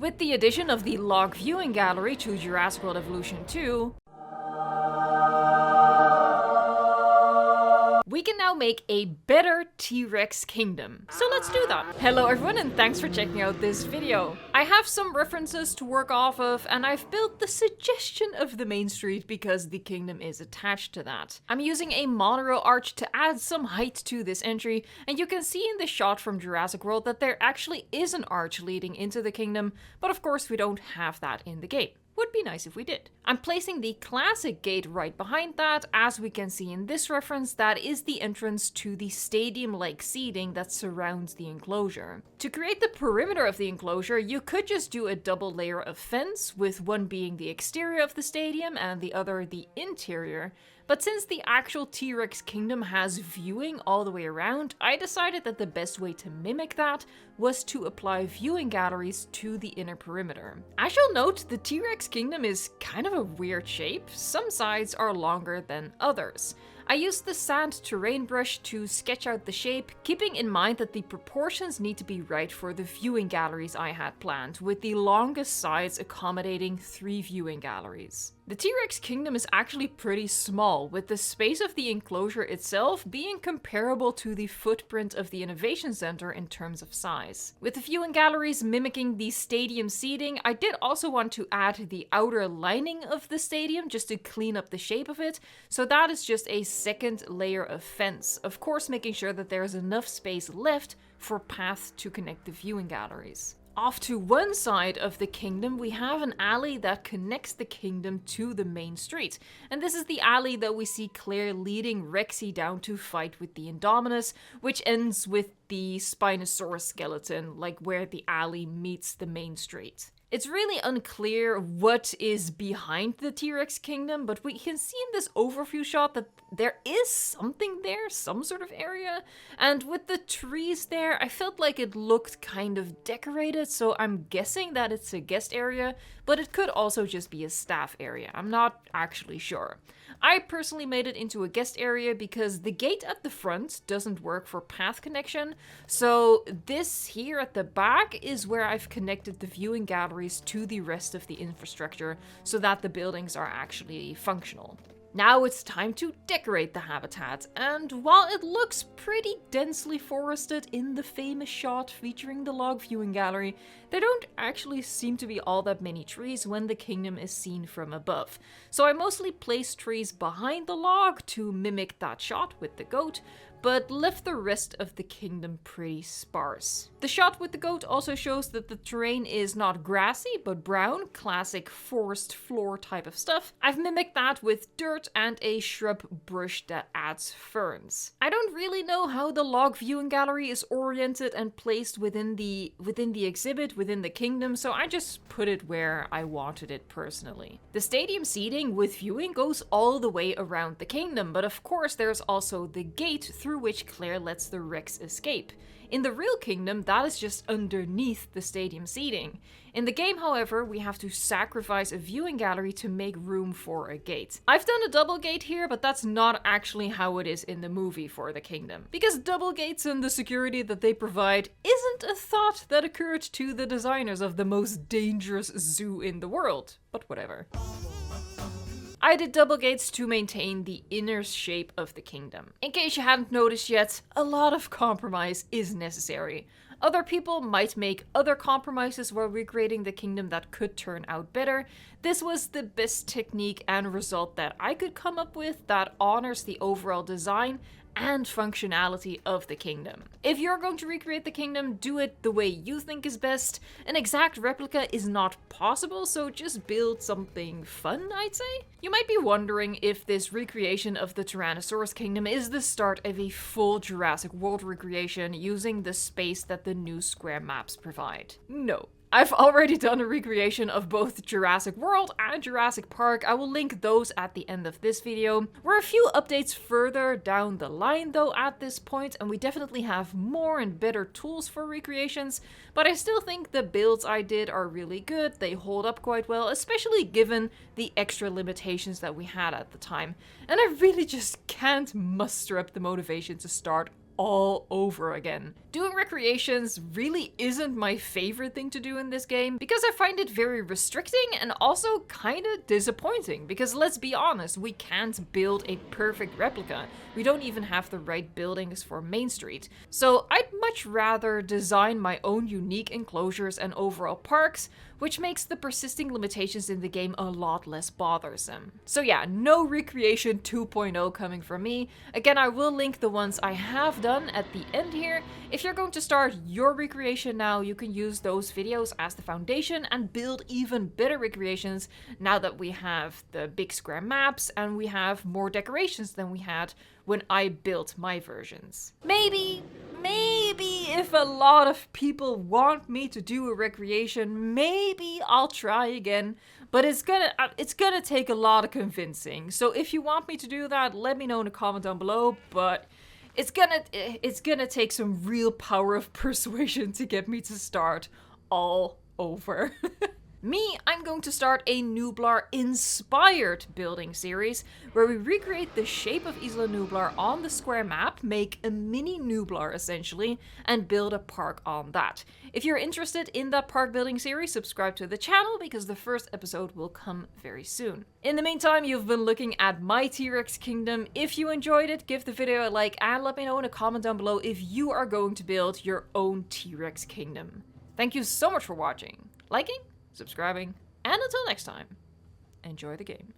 With the addition of the log viewing gallery to Jurassic World Evolution 2, we can now make a better T-Rex kingdom. So let's do that. Hello everyone and thanks for checking out this video. I have some references to work off of and I've built the suggestion of the main street because the kingdom is attached to that. I'm using a monorail arch to add some height to this entry, and you can see in the shot from Jurassic World that there actually is an arch leading into the kingdom, but of course we don't have that in the game. Would be nice if we did. I'm placing the classic gate right behind that. As we can see in this reference, that is the entrance to the stadium-like seating that surrounds the enclosure. To create the perimeter of the enclosure, you could just do a double layer of fence, with one being the exterior of the stadium and the other the interior. But since the actual T-Rex kingdom has viewing all the way around, I decided that the best way to mimic that was to apply viewing galleries to the inner perimeter. As you'll note, the T-Rex kingdom is kind of a weird shape. Some sides are longer than others. I used the sand terrain brush to sketch out the shape, keeping in mind that the proportions need to be right for the viewing galleries I had planned, with the longest sides accommodating 3 viewing galleries. The T-Rex kingdom is actually pretty small, with the space of the enclosure itself being comparable to the footprint of the Innovation Center in terms of size. With the viewing galleries mimicking the stadium seating, I did also want to add the outer lining of the stadium just to clean up the shape of it, so that is just a second layer of fence, of course making sure that there is enough space left for paths to connect the viewing galleries. Off to one side of the kingdom, we have an alley that connects the kingdom to the main street. And this is the alley that we see Claire leading Rexy down to fight with the Indominus, which ends with the Spinosaurus skeleton, like where the alley meets the main street. It's really unclear what is behind the T-Rex kingdom, but we can see in this overview shot that there is something there, some sort of area. And with the trees there, I felt like it looked kind of decorated, so I'm guessing that it's a guest area, but it could also just be a staff area. I'm not actually sure. I personally made it into a guest area because the gate at the front doesn't work for path connection, so this here at the back is where I've connected the viewing galleries to the rest of the infrastructure so that the buildings are actually functional. Now it's time to decorate the habitat, and while it looks pretty densely forested in the famous shot featuring the log viewing gallery, there don't actually seem to be all that many trees when the kingdom is seen from above. So I mostly placed trees behind the log to mimic that shot with the goat, but left the rest of the kingdom pretty sparse. The shot with the goat also shows that the terrain is not grassy, but brown, classic forest floor type of stuff. I've mimicked that with dirt and a shrub bush that adds ferns. I don't really know how the log viewing gallery is oriented and placed within the exhibit, within the kingdom, so I just put it where I wanted it personally. The stadium seating with viewing goes all the way around the kingdom, but of course there's also the gate through which Claire lets the Rex escape. In the real kingdom, that is just underneath the stadium seating. In the game, however, we have to sacrifice a viewing gallery to make room for a gate. I've done a double gate here, but that's not actually how it is in the movie for the kingdom. Because double gates and the security that they provide isn't a thought that occurred to the designers of the most dangerous zoo in the world. But whatever. I did double gates to maintain the inner shape of the kingdom. In case you hadn't noticed yet, a lot of compromise is necessary. Other people might make other compromises while recreating the kingdom that could turn out better. This was the best technique and result that I could come up with that honors the overall design and functionality of the kingdom. If you're going to recreate the kingdom, do it the way you think is best. An exact replica is not possible, so just build something fun, I'd say. You might be wondering if this recreation of the Tyrannosaurus kingdom is the start of a full Jurassic World recreation using the space that the new square maps provide. No. I've already done a recreation of both Jurassic World and Jurassic Park. I will link those at the end of this video. We're a few updates further down the line though at this point, and we definitely have more and better tools for recreations, but I still think the builds I did are really good. They hold up quite well, especially given the extra limitations that we had at the time. And I really just can't muster up the motivation to start all over again. Doing recreations really isn't my favorite thing to do in this game because I find it very restricting and also kind of disappointing because let's be honest, we can't build a perfect replica. We don't even have the right buildings for Main Street. So I'd much rather design my own unique enclosures and overall parks, which makes the persisting limitations in the game a lot less bothersome. So yeah, no Recreation 2.0 coming from me. Again, I will link the ones I have done at the end here. If you're going to start your recreation now, you can use those videos as the foundation and build even better recreations now that we have the big square maps and we have more decorations than we had when I built my versions. Maybe if a lot of people want me to do a recreation, maybe I'll try again, but it's gonna take a lot of convincing. So if you want me to do that, let me know in a comment down below, but it's gonna take some real power of persuasion to get me to start all over. Me, I'm going to start a Nublar-inspired building series, where we recreate the shape of Isla Nublar on the square map, make a mini Nublar essentially, and build a park on that. If you're interested in that park building series, subscribe to the channel because the first episode will come very soon. In the meantime, you've been looking at my T-Rex kingdom. If you enjoyed it, give the video a like and let me know in a comment down below if you are going to build your own T-Rex kingdom. Thank you so much for watching, liking, subscribing, and until next time, enjoy the game.